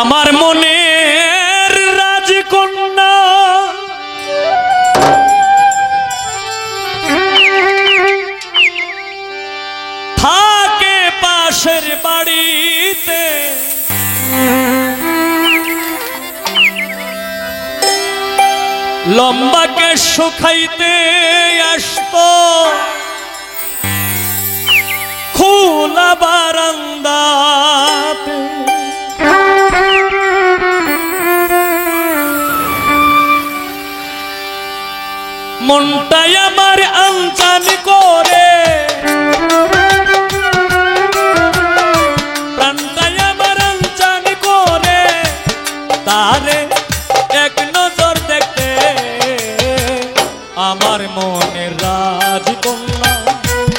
আমার মনের রাজকন্যা থাকে পাশের বাড়িতে, লম্বাকে শুকাইতে আসতো খোলা বারান্দাতে। মনটাই আমার আনচান করে, প্রাণটাই আমার আনচান করে, তারে এক নজর দেখতে আমার মনের রাজকন্যা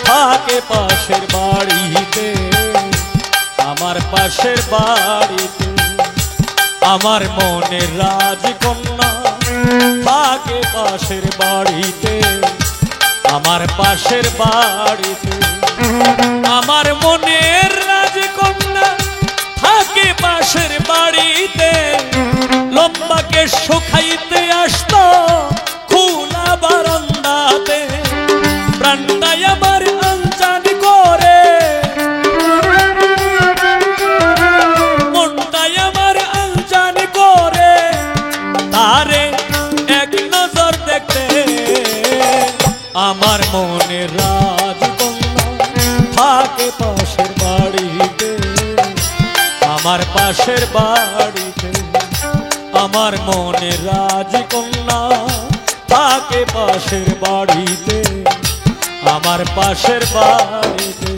থাকে পাশের বাড়িতে, আমার পাশের বাড়িতে। আমার মনের রাজকন্যা থাকে পাশের বাড়িতে, আমার পাশের বাড়িতে। আমার মনের রাজকন্যা থাকে পাশের বাড়িতে, লম্বাকে শুকাইতে আসতো খোলা বারান্দাতে। প্রাণটাই আমার আনচান করে, মনটাই আমার আনচান করে, তারে এক নজর দেখতে আমার মনের রাজকন্যা থাকে পাশের বাড়িতে, আমার পাশের বাড়িতে। আমার মনের রাজকন্যা থাকে পাশের বাড়িতে, আমার পাশের বাড়িতে।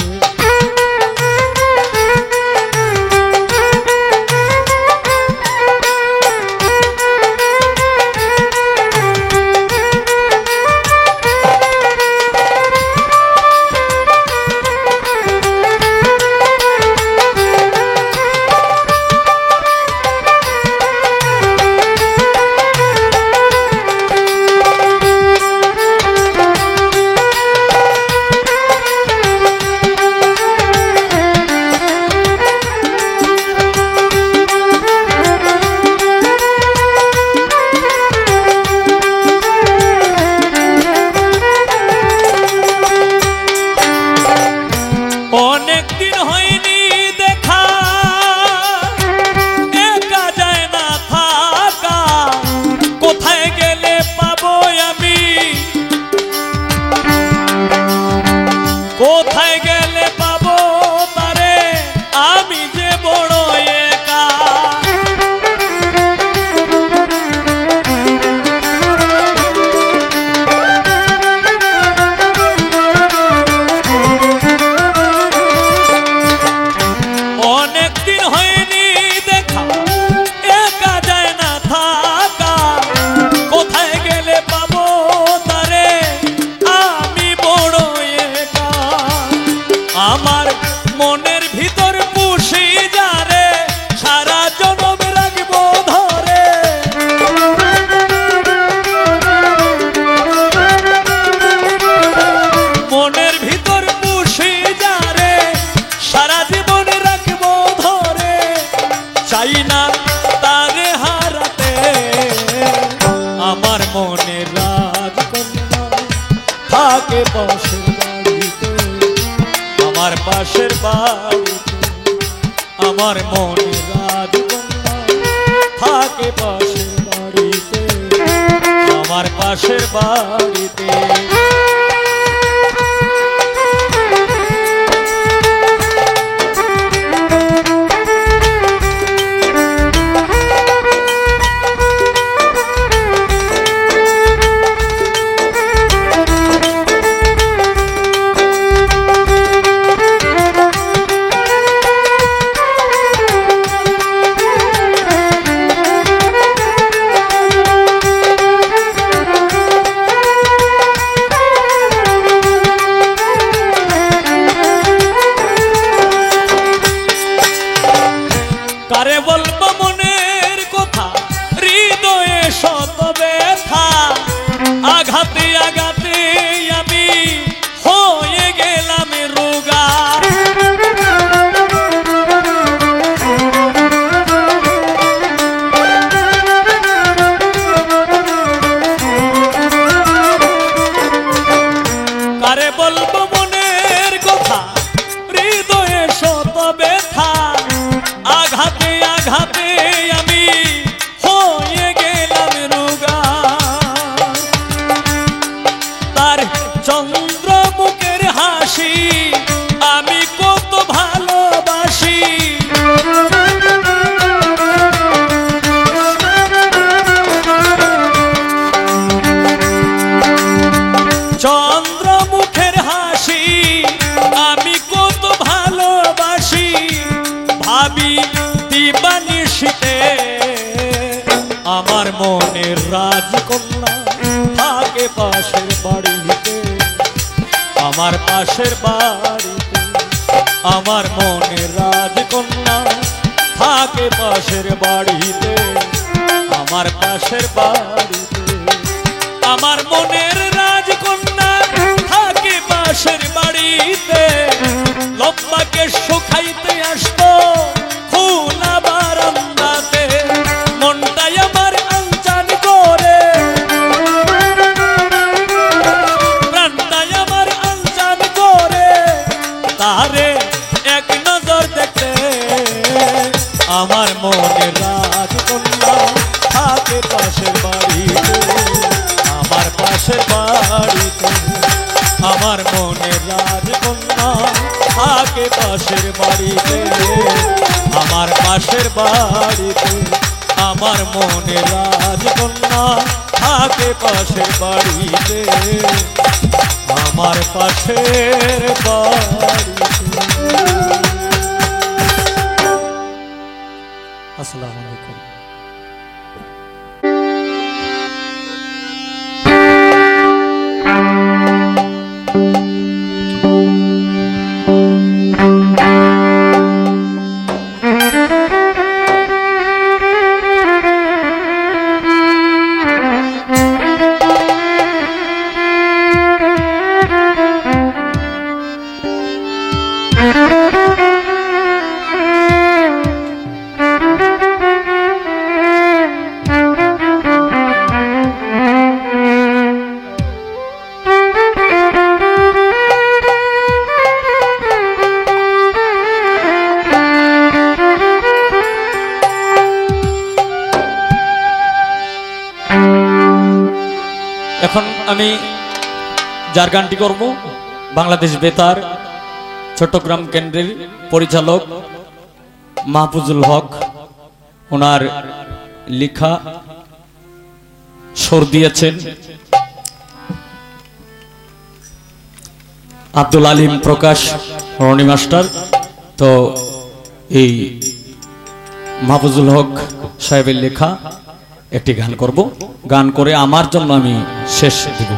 অনেকদিন হয়নি দেখা, একা যায় না থাকা, কোথায় গেলে পাবো আমি, কোথায় গেলে পাবো তারে, আমি যে বড় একা। অনেকদিন হয়নি দেখা, একা যায় না থাকা, কোথায় গেলে পাবো তারে, আমি বড় একা। আমার মনের ভিতর পুষি যারে, সারা জনম রাখবো ধরে। মনের ভিতর পুষি যারে, সারা জীবন রাখবো ধরে, চাই না তারে হারাতে। আমার মনের রাজকন্যা থাকে পাশের বাড়িতে, আমার পাশের বাড়িতে। আমার মনের রাজকন্যা থাকে পাশের বাড়িতে, আমার পাশের বাড়িতে। মনের রাজকন্যা থাকে পাশের বাড়িতে, আমার পাশের বাড়িতে। আমার মনের রাজকন্যা থাকে পাশের বাড়িতে, আমার পাশের বাড়িতে। আমার মনের রাজকন্যা থাকে পাশের বাড়িতে, লম্বাকে শুকাইতে আসতো খোলা বারান্দাতে। মনটাই আমার আনচান করে, প্রাণটাই আমার আনচান করে, তারে এক নজর দেখতে। আমার মনের রাজকন্যা থাকে পাশের বাড়িতে, আমার পাশের বাড়িতে। আমার মনের রাজকন্যা থাকে পাশের বাড়িতে, আমার পাশের বাড়িতে। আমার মনের রাজকন্যা থাকে পাশের বাড়িতে, আমার পাশের বাড়িতে। আসসালামু আলাইকুম। এখন আমি যার গানটি করব বাংলাদেশ বেতার চট্টগ্রাম কেন্দ্রের পরিচালক মাহফুজুল হক, ওনার লেখা, সুর দিয়েছেন আব্দুল আলিম প্রকাশ রনি মাস্টার। তো এই মাহফুজুল হক সাহেবের লেখা একটি গান করব, গান করে আমার জন্য আমি শেষ দিব।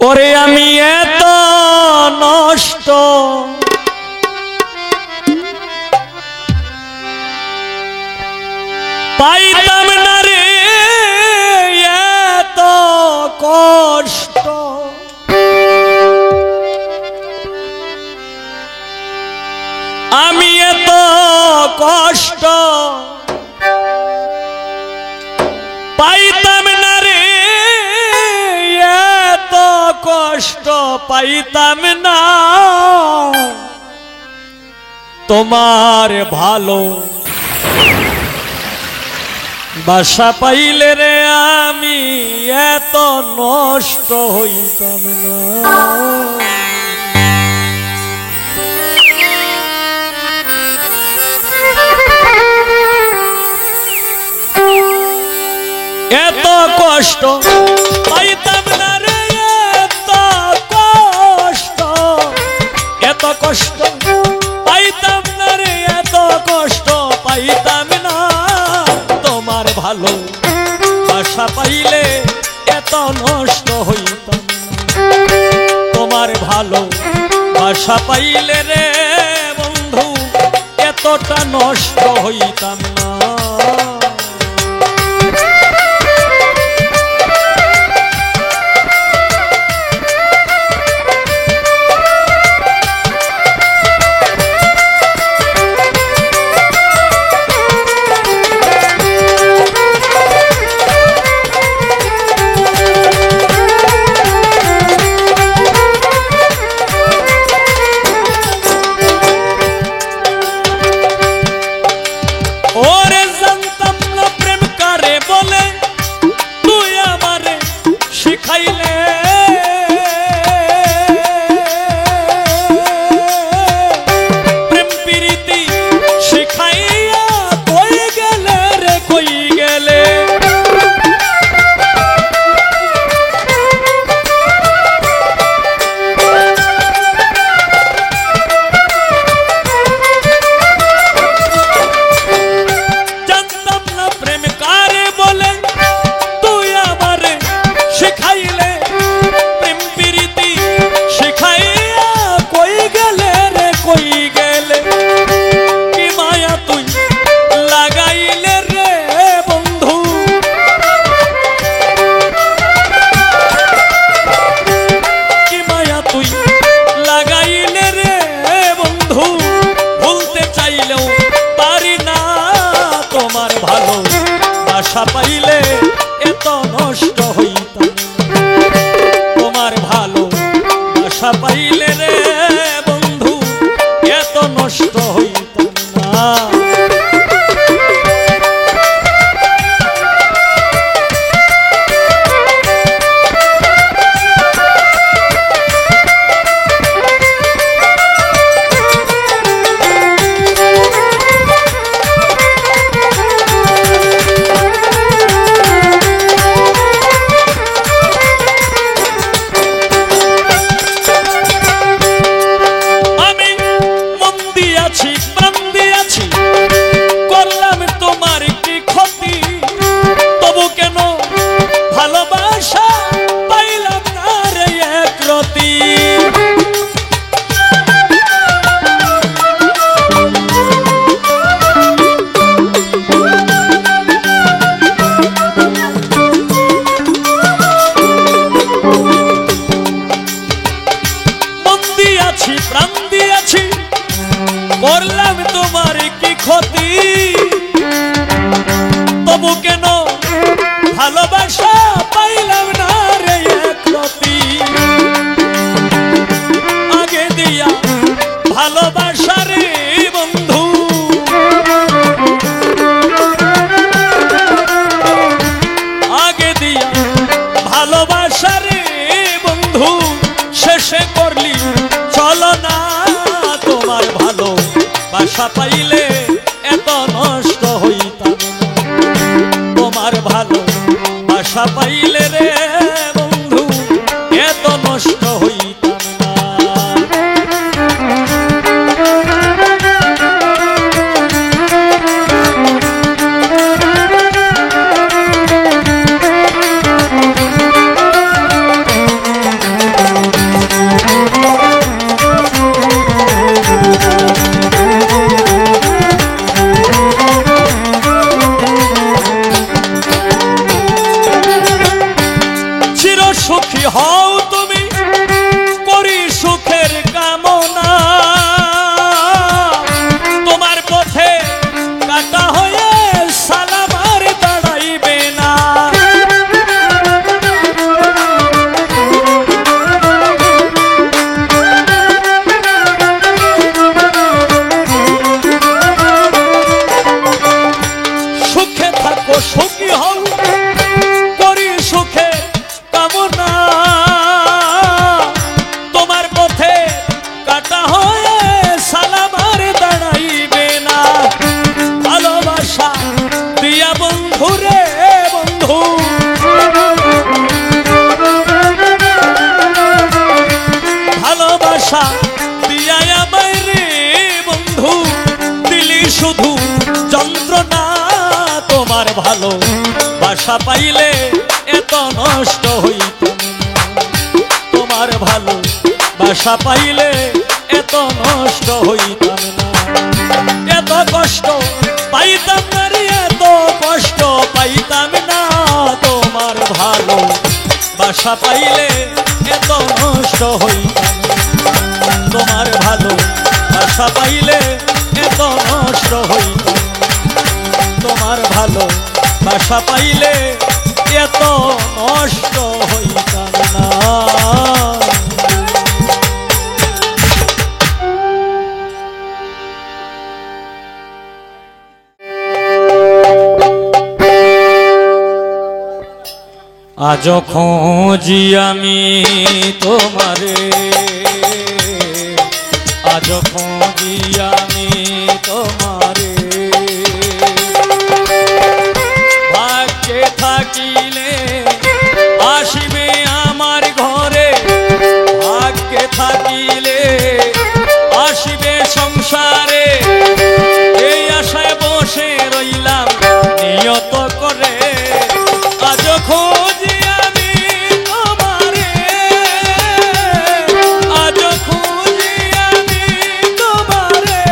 ওরে আমি এত নষ্ট পাইতাম না রে, এত কষ্ট আমি এত কষ্ট পাইতাম না রে, এত কষ্ট পাইতাম না। তোমার ভালো বাসা পাইলে রে আমি এত নষ্ট হইতাম না। এত কষ্ট পাইতাম না রে, এত কষ্ট, এত কষ্ট পাইতাম না রে, এত কষ্ট পাইতাম না। তোমার ভালো বাসা পাইলে এত নষ্ট হইতাম না। তোমার ভালো বাসা পাইলে রে বন্ধু এতটা নষ্ট হইতাম না। তোমার ভালো বাসা পাইলে এত নষ্ট হইতাম তোমার ভালো বাসা পাইলে রে বন্ধু এত নষ্ট হইতাম না প্রাণ দিয়েছি করলাম তোমার কি ক্ষতি তবু কেন ভালোবাসা পাইলাম না রে একরতি আগে দিয়া ভালোবাসা রে বন্ধু আগে দিয়া ভালোবাসা রে বন্ধু শেষে করলি চলো না তোমার ভালো বাসা পাইলে এত নষ্ট হইতাম তোমার ভালো বাসা পাইলে রে বন্ধু এত নষ্ট হইতাম না সুখী হও তুমি করি সুখের কামনা তোমার পথে কাটা হয়ে সালাম আর দাঁড়াইবে না সুখে থাকো সুখী হও করি সুখে তোমার পথে কাটা হয়ে সালাম আর দাঁড়াইবে না ভালোবাসা দিয়া বন্ধু রে বন্ধু ভালোবাসা দিয়া আমায় রে বন্ধু দিলি শুধু যন্ত্রণা তোমার ভালো বাসা পাইলে এত নষ্ট হইতাম তোমার ভালো বাসা পাইলে এত নষ্ট হইতাম না এত কষ্ট পাইতাম না রে এত কষ্ট পাইতাম না তোমার ভালো বাসা পাইলে এত নষ্ট হইতাম তোমার ভালো বাসা পাইলে এত নষ্ট হইতাম তোমার ভালো বাসা পাইলে এত নষ্ট হইতাম না আজ খোঁজি আমি তোমারে আজ খোঁজি আমি তোমারে ভাগ্যে থাকিলে আসিবে আমার ঘরে ভাগ্যে থাকিলে আসিবে সংসারে এই আশায় বসে রইলাম নিয়ত করে আজ খোঁজি আমি তোমারে আজ খোঁজি আমি তোমারে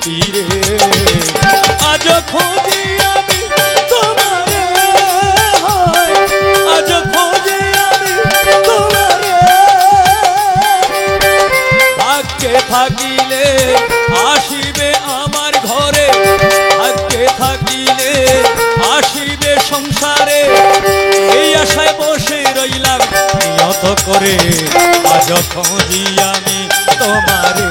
তীরে আজ খুঁজি আমি তোমারে আজ খুঁজি আমি তোমারে ভাগ্যে থাকিলে আসিবে আমার ঘরে ভাগ্যে থাকিলে আসিবে সংসারে এই আশায় বসে রইলাম নিয়ত করে আজ খুঁজি আমি তোমারে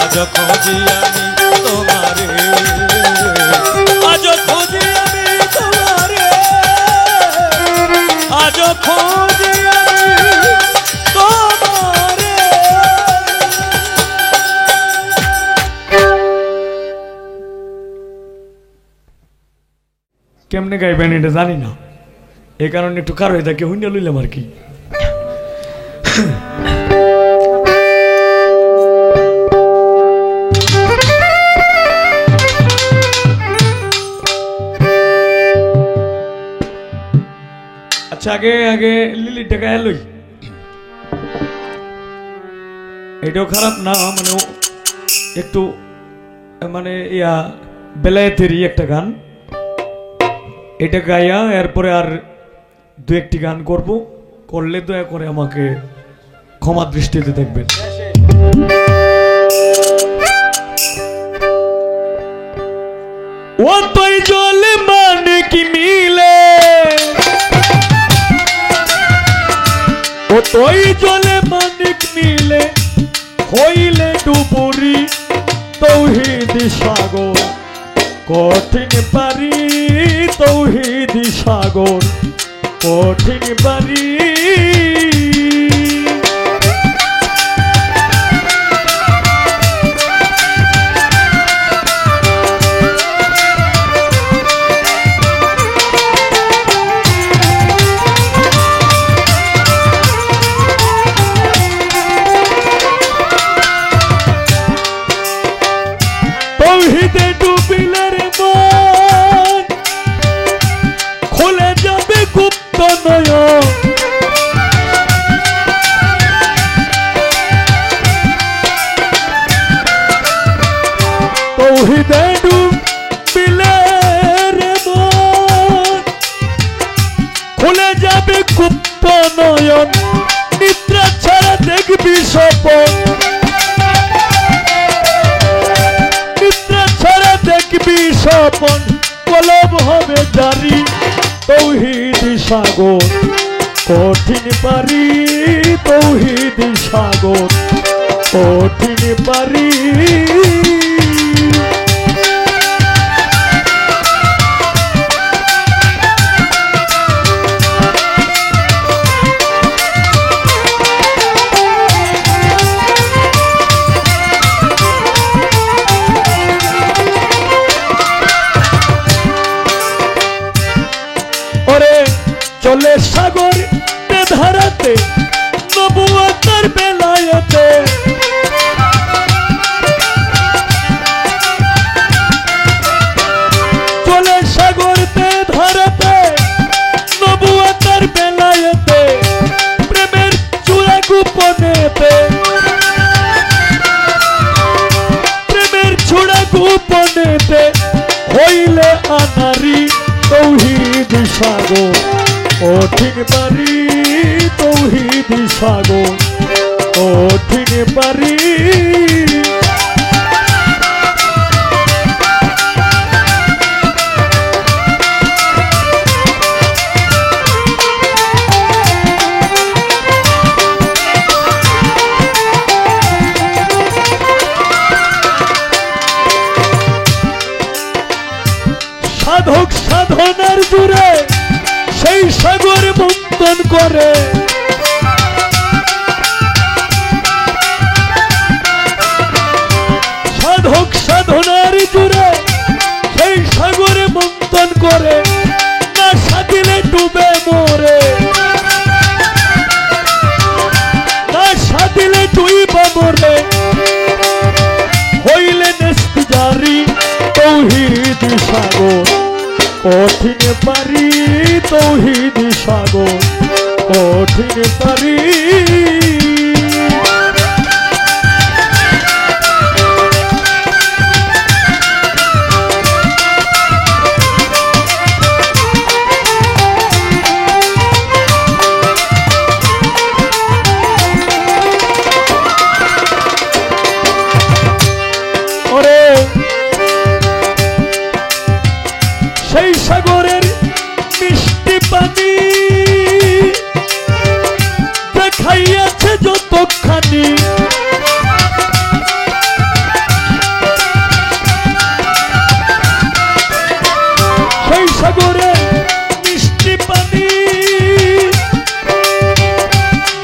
আজ খুঁজি আমি তোমারে আজ খুঁজি আমি তোমারে আজ খুঁজি আমি তোমারে। কেমনে গাইবেন এটা জানি না, এই কারণে একটু কারো এটাকে হুইন্ডা লইলাম আর কি। আচ্ছা আগে আগে লিলিটা গায়ে লই, এটাও খারাপ না, মানে একটু মানে ইয়া বেলায়েতেরই একটা গান, এটা গাইয়া এরপরে আর দু একটি গান করব, করলে দয়া করে আমাকে ক্ষমা দৃষ্টিতে দেখবেন। ও তুই জলে মানে কি মিলে, ও তুই জলে মানিক মিলে হইলে ডুবুরি তৌহিদ সাগর কঠিন পারি তৌহিদ সাগর কঠিন পারি তৌহিদে ডুবিলে রে মন খুলে যাবে গুপ্ত নয়ন, তৌহিদে ডুবিলে রে মন খুলে যাবে গুপ্ত নয়ন, নিদ্রা ছাড়া দেখবি স্বপন, দেখবি স্বপন কলব হবে জারি তৌহিদ সাগর কঠিন পারি তৌহিদ সাগর কঠিন পারি। চলে সাগর ধারাতে নবুয়তের বেলায়েতে, চলে সাগর ধারাতে নবুয়তের বেলায়েতে, প্রেমের চূড়া গোপনেতে, প্রেমের চূড়া গোপনেতে হইলে আনারি তৌহিদ সাগর কঠিন পারি তৌহিদ সাগর কঠিন পারি। সাধক সাধনার জুড়ে সেই সাগর মন্থন করে, সাধক সাধনার জুড়ে সেই সাগরে মন্থন করে, না সাথিলে ডুবে মরে, না সাথিলে ডুইবা মরে, হইলে নেস্তি জারি তৌহিদ সাগর কঠিন পারি তৌহিদ সাগর কঠিন পারি।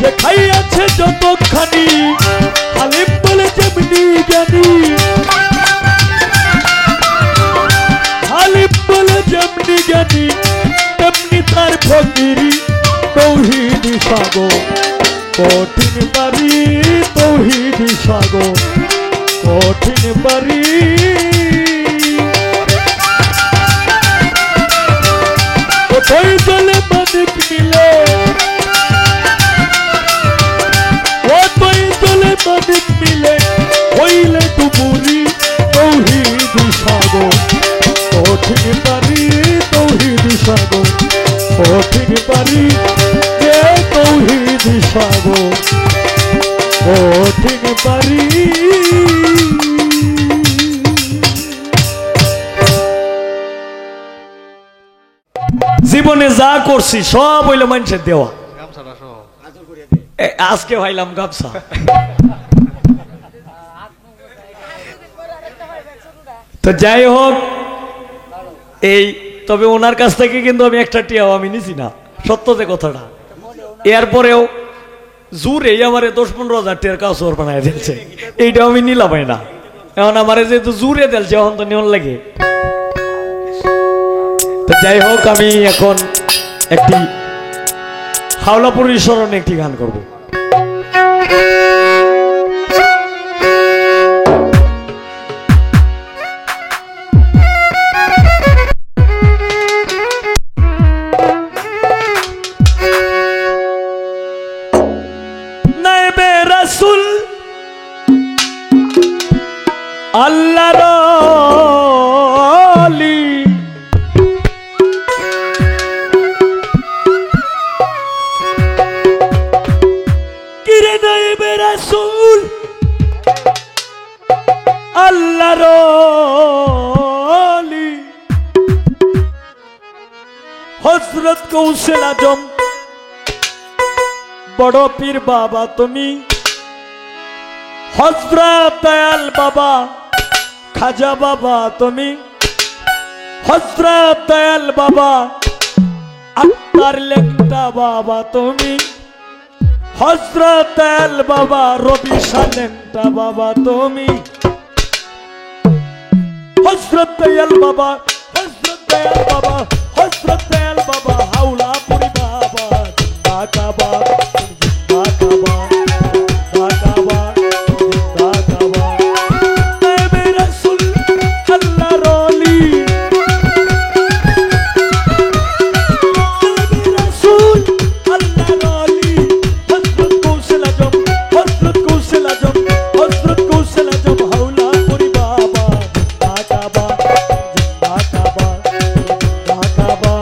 দেখাইয়াছে যতখানি হালিম বলে যেমনি জ্ঞানী হালিম বলে যেমনি জ্ঞানী তেমনি তার ফকিরি তৌহিদি সাগর কঠিন বাড়ি তৌহিদি সাগর কঠিন বাড়ি কোথায় জলে মানিক মিলে কোথায় জলে মানিক মিলে হইলে ডুবুরি তৌহিদি সাগর কঠিন বাড়ি তৌহিদি সাগর কঠিন বাড়ি তৌহিদি সাগর কঠিন বাড়ি জীবনে যা করছি সব হইলো মানুষের দেওয়া আজকে ভাইলাম গামছা তো যাই হোক এই তবে ওনার কাছ থেকে কিন্তু আমি একটা টিয়াও আমি নিছি না সত্য যে কথাটা এরপরেও জোরে আমারে 10-15 হাজার টিয়ার কাউসর বানায় দিচ্ছে এইটাও আমি নিলাম না এখন আমারে যেহেতু জোরে দিলছে এখন তো নিয়ন লাগে তো যাই হোক আমি এখন একটি হাওলাপুরীর স্মরণে একটি গান করব নাইবে রাসূল আল্লাহর ওলি কিরে নাইবে রাসূল আল্লাহর ওলি হযরত কৌশল আজম বড় পীর বাবা তুমি হযরত দয়াল বাবা খাজা বাবা তুমি হযরত দয়াল বাবা আত্মার লেংটা বাবা তুমি হযরত দয়াল বাবা রবি লেংটা বাবা তুমি হযরত দয়াল বাবা হযরত দয়াল বাবা হযরত দয়াল বাবা হাওলাপুরি বাবা কাবা কাবা কাবা কাবা নাইবে রাসূল আল্লাহর ওলি নাইবে রাসূল আল্লাহর ওলি হযরত কৌশল আজম হযরত কৌশল আজম হযরত কৌশল আজম হাওলাপুরি বাবা কাবা কাবা কাবা কাবা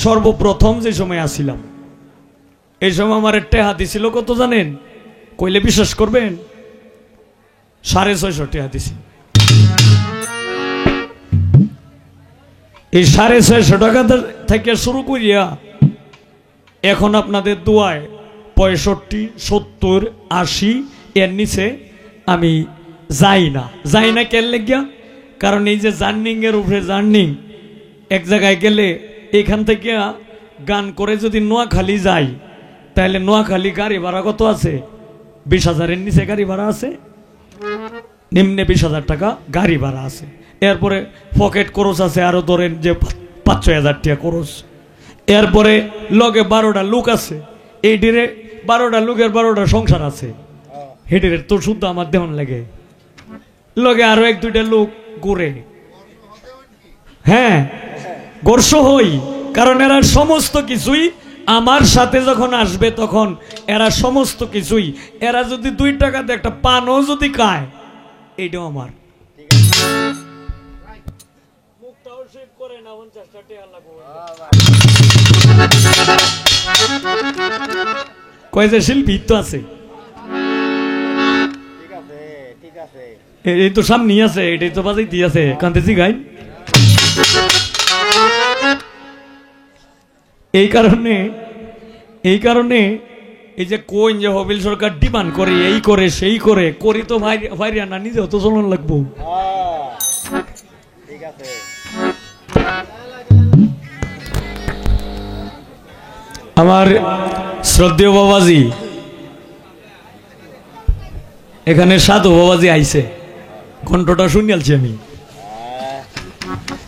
সর্বপ্রথম যে সময় আসিলাম এই সময় আমার টেহা দিছিল কত জানেন? কইলে বিশ্বাস করবেন, 650 টেহা দিছি। এই 650 টাকা থেকে শুরু করিয়া এখন আপনাদের দোয়ায় 65, 70, 80 এর নিচে আমি যাই না কেন লেগিয়া? কারণ এই যে জার্নিং এর উপরে জার্নিং, এক জায়গায় গেলে এখান থেকে গান করে যদি নোয়াখালী যাই তাহলে নোয়াখালী গাড়ি ভাড়া কত আছে? 20,000-এর নিচে গাড়ি ভাড়া আছে, নিম্নে 20,000 টাকা গাড়ি ভাড়া আছে। এরপরে পকেট খরচ আছে আরো ধরেন যে 5-6 হাজার টাকা খরচ। এরপরে লগে 12টা লোক আছে, এই ডিরে 12টা লোকের 12টা সংসার আছে, হেডের তো শুদ্ধ আমার দেহন লাগে। লগে আরো 1-2টা লোক ঘুরে, হ্যাঁ গর্ষ হই, কারণ এরা সমস্ত কিছুই আমার সাথে যখন আসবে তখন এরা সমস্ত কিছুই, এরা যদি 2 টাকাতে একটা পানও যদি খায় এইটাও আমার। কয় যে শিল্পী তো আছে, এই তো সামনে আছে, এটাই তো বাজাইতে আছে, কান্দেছি গাই। এই কারণে এই যে কোন যে হবিল সরকার ডিমান্ড করে, এই করে সেই করে, করি তো ভাই না, নিজেও তো চলন লাগবো। আমার শ্রদ্ধেয় বাবাজি, এখানে সাধু বাবাজি আইছে, কণ্ঠটা শুনিয়ালছি আমি,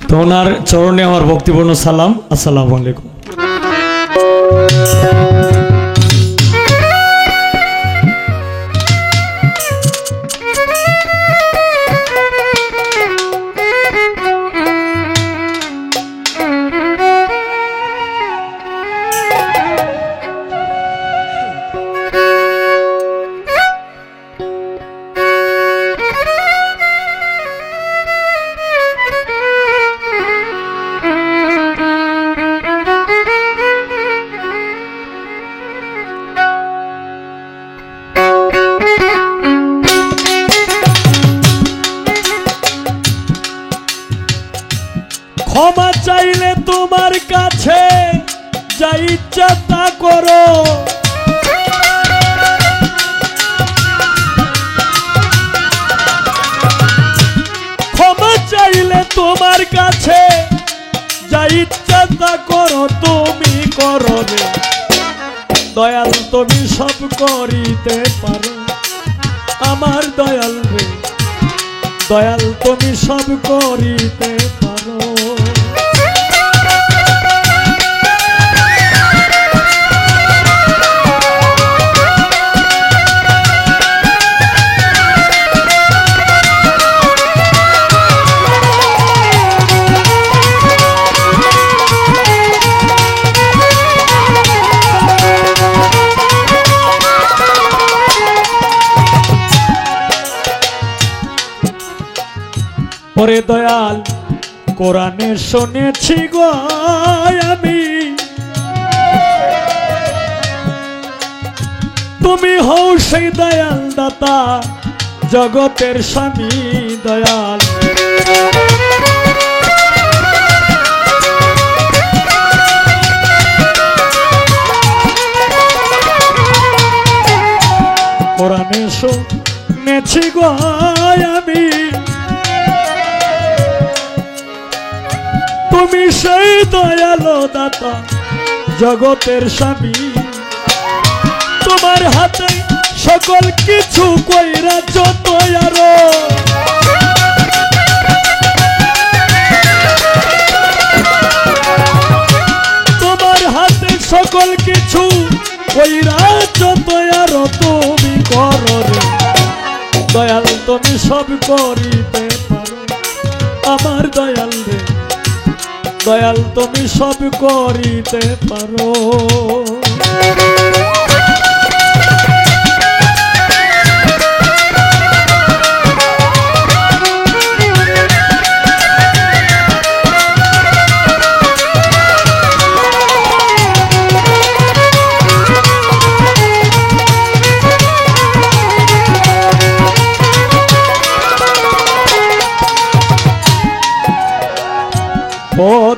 তো ওনার চরণে আমার ভক্তিপূর্ণ সালাম, আসসালামু আলাইকুম। ক্ষমা চাইলে তোমার কাছে যা ইচ্ছা তা করো, ক্ষমা চাইলে তোমার কাছে যা ইচ্ছা তা করো, তুমি করো রে দয়াল, তুমি সব করিতে পারো আমার দয়াল রে, দয়াল তুমি সব করিতে পারো। ওরে দয়াল কোরআনে শুনেছি গো আমি, তুমি হও সেই দয়াল দাতা জগতের স্বামী দয়াল। কোরআনে শুনেছি গো আমি, তুমি সেই দয়ালো দাতা জগতের স্বামী, তোমার হাতে সকল কিছু কইরা যত আরো, তোমার হাতে সকল কিছু কইরা যত আরো, তুমি করো রে দয়াল, তুমি সব করিতে পারো আমার দয়াল রে, দয়াল তুমি সব করিতে পারো।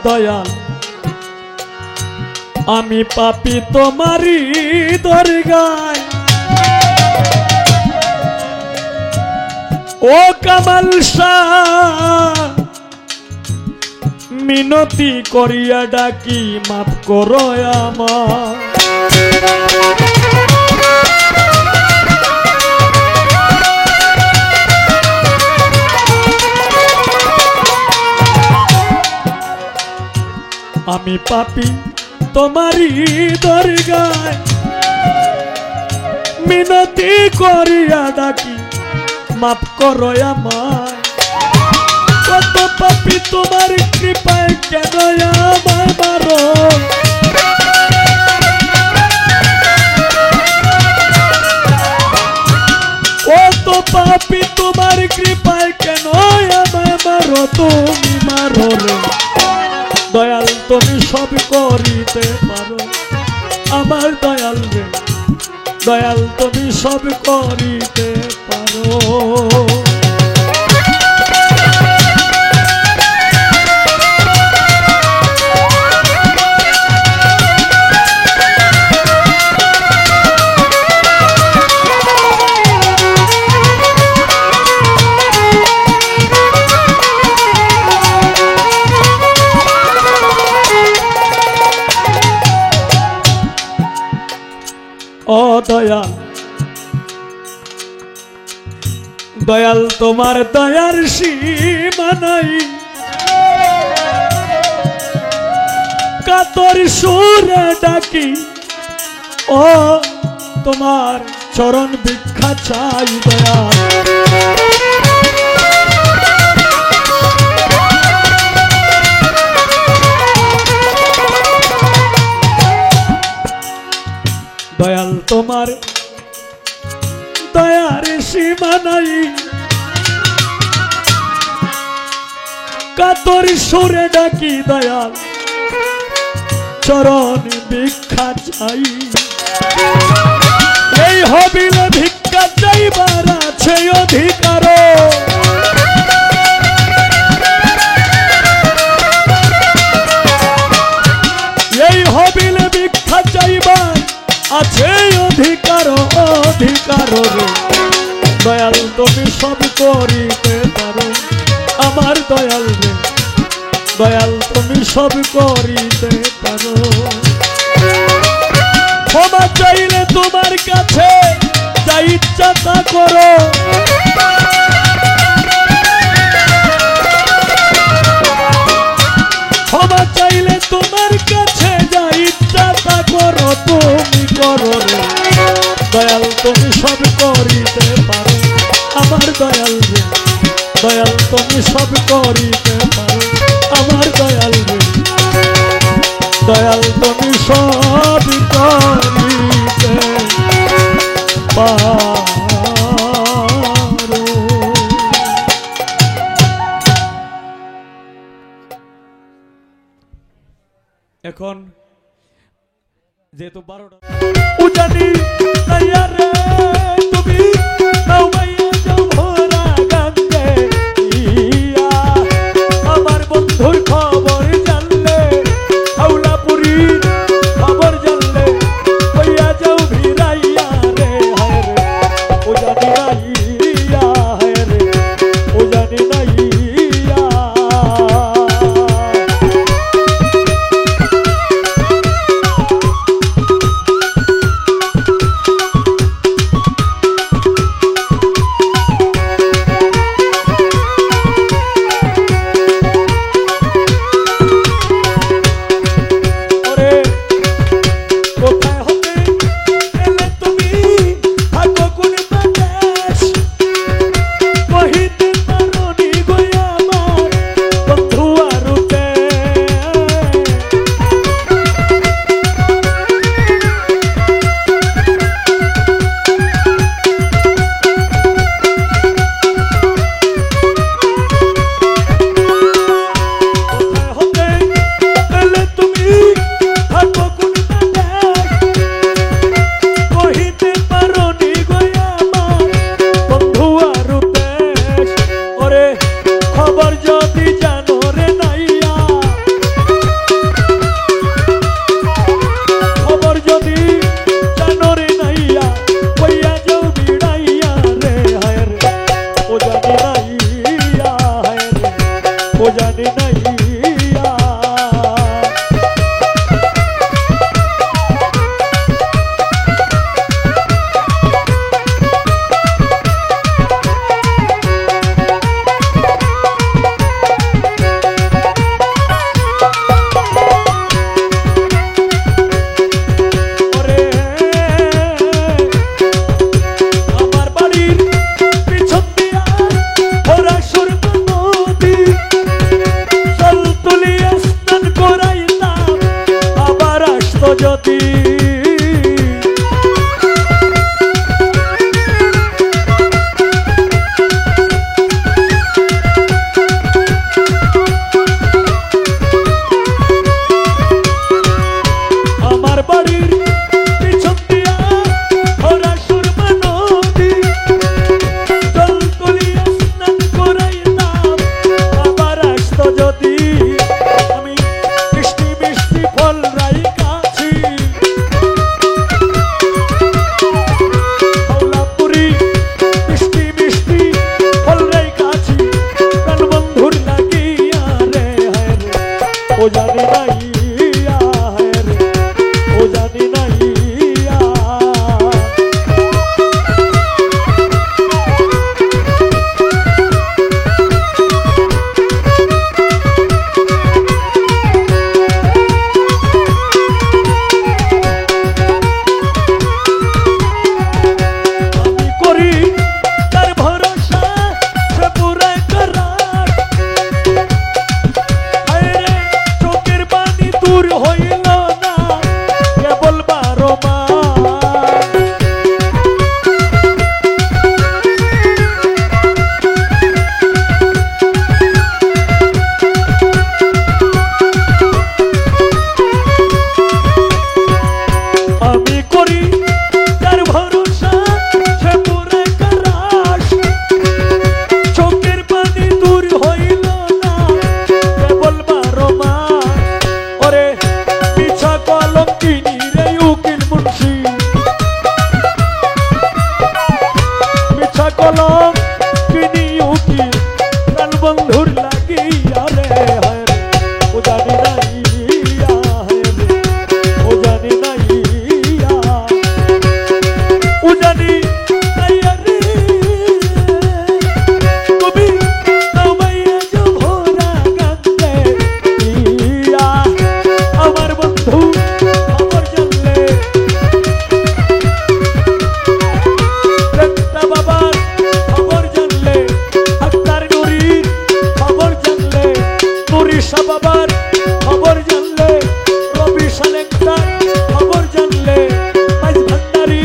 দয়াল আমি পাপী তোমারই দরগায় ও কামাল শাহ মিনতি করিয়া ডাকি মাফ করো আমার আমি পাপী তোমারই দরগায় মিনতি করিয়া ডাকি মাফ করো আমায় কত পাপী তোমার কৃপায় কেন আমায় মারো কত পাপী তোমার কৃপায় কেন আমায় মারো তুমি মারো রে দয়াল তুমি সব করিতে পারো আমার দয়াল রে দয়াল তুমি সব করিতে পারো ও দয়াল দয়াল তোমার দয়ার সীমা নাই কাতর সুরে ডাকি ও তোমার চরণ ভিক্ষা চাই দয়াল দয়াল তোমার দয়ার সীমা নাই কাতর সুরে ডাকি দয়াল চরণ ভিক্ষা চাই এই হবিলে ভিক্ষা চাইবার আছে অধিকার এই হবিলে ভিক্ষা চাইবার আছে অধিকার অধিকার রে দয়াল তুমি সব করিতে পারো আমার দয়াল রে দয়াল তুমি সব করিতে পারো ক্ষমা চাইলে তোমার কাছে যা ইচ্ছা তা করো ক্ষমা চাইলে তোমার কাছে যা ইচ্ছা তা করো তুমি করো রে দয়াল তুমি সব করিতে পারো আমার দয়াল রে দয়াল তুমি সব করিতে পারো আমার দয়াল রে দয়াল তুমি সব করিতে পারো এখন যেহেতু 12টা উজানি তাইয়ারে তুমি নাওমাইয়া যাও ভরা গঙ্গে ইয়া আমার বন্ধুর খবর জানলে হাওলাপুরি খবর জানলে কইয়া যাও ভিড়াইয়া রে হায় রে উজানি রাইয়া হায় রে উজানি রাইয়া আসত যদি আমার বাড়ির পিছন দিয়া ওরা সুরমা নদী জল তুলিয়া স্নান করাইতাম আবার আসত যদি আমি মিষ্টি মিষ্টি ফল রাইখাছি হাওলাপুরি মিষ্টি মিষ্টি ফল রাইখাছি প্রাণ বন্ধুর লাগিয়া রে হায় রে ও জানি নাই ও জানি নাই আমি করি তার ভরসা সে পুরাই করার আরে চোখের পানি দূর হইল না কেবল 12 মাস আমি করি তার ভরসা সে পুরাই করার চোখের পানি দূর হইল না কেবল 12 মাস ওরে মিছা কলম কিনি রে উকিল মুন্সি মিছা কলম কিনি উকিল প্রাণ বন্ধুর লাগিয়া রে হায় রে ও জানি নাই হায় রে ও জানি নাই ও জানি নাই রে তুমি নামাইয়া যাও ভরা গান্ধে ইয়া আমার বন্ধু খবর জানলে রেন্টা বাবার খবর জানলে আক্তার নুরির খবর জানলে নুরি শাহ বাবার খবর জানলে রবি সালেক্টার খবর জানলে মাইজ ভান্ডারি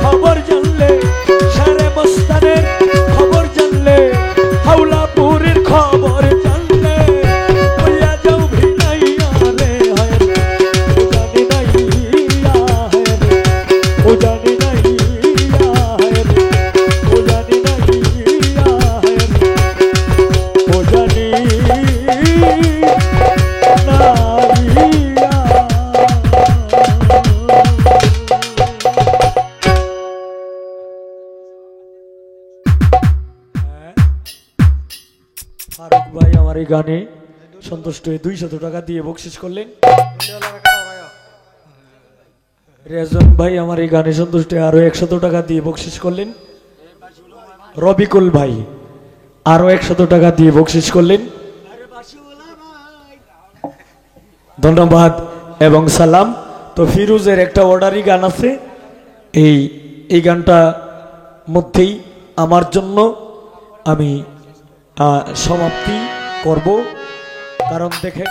খবর জানলে শারে মস্তানের খবর জানলে হাওলাপুরের খবর জানলে বইয়া যাও ভিনাইয়া রে হায় রে ও জানি নাই হায় রে ও জানি নাই হায় রে ও জানি নাই হায় রে ও জানি ফারুক ভাই আমার এই গানে সন্তুষ্ট হয়ে 200 টাকা দিয়ে বকশিশ করলেন রেজন ভাই আমার এই গানে সন্তুষ্ট হয়ে আরো 100 টাকা দিয়ে বকশিশ করলেন রবিকুল ভাই আরো 100 টাকা দিয়ে বকশিশ করলেন ধন্যবাদ এবং সালাম তো ফিরোজের একটা অর্ডারি গান আছে এই গানটা মধ্যেই আমার জন্য আমি সমাপ্তি করব কারণ দেখেন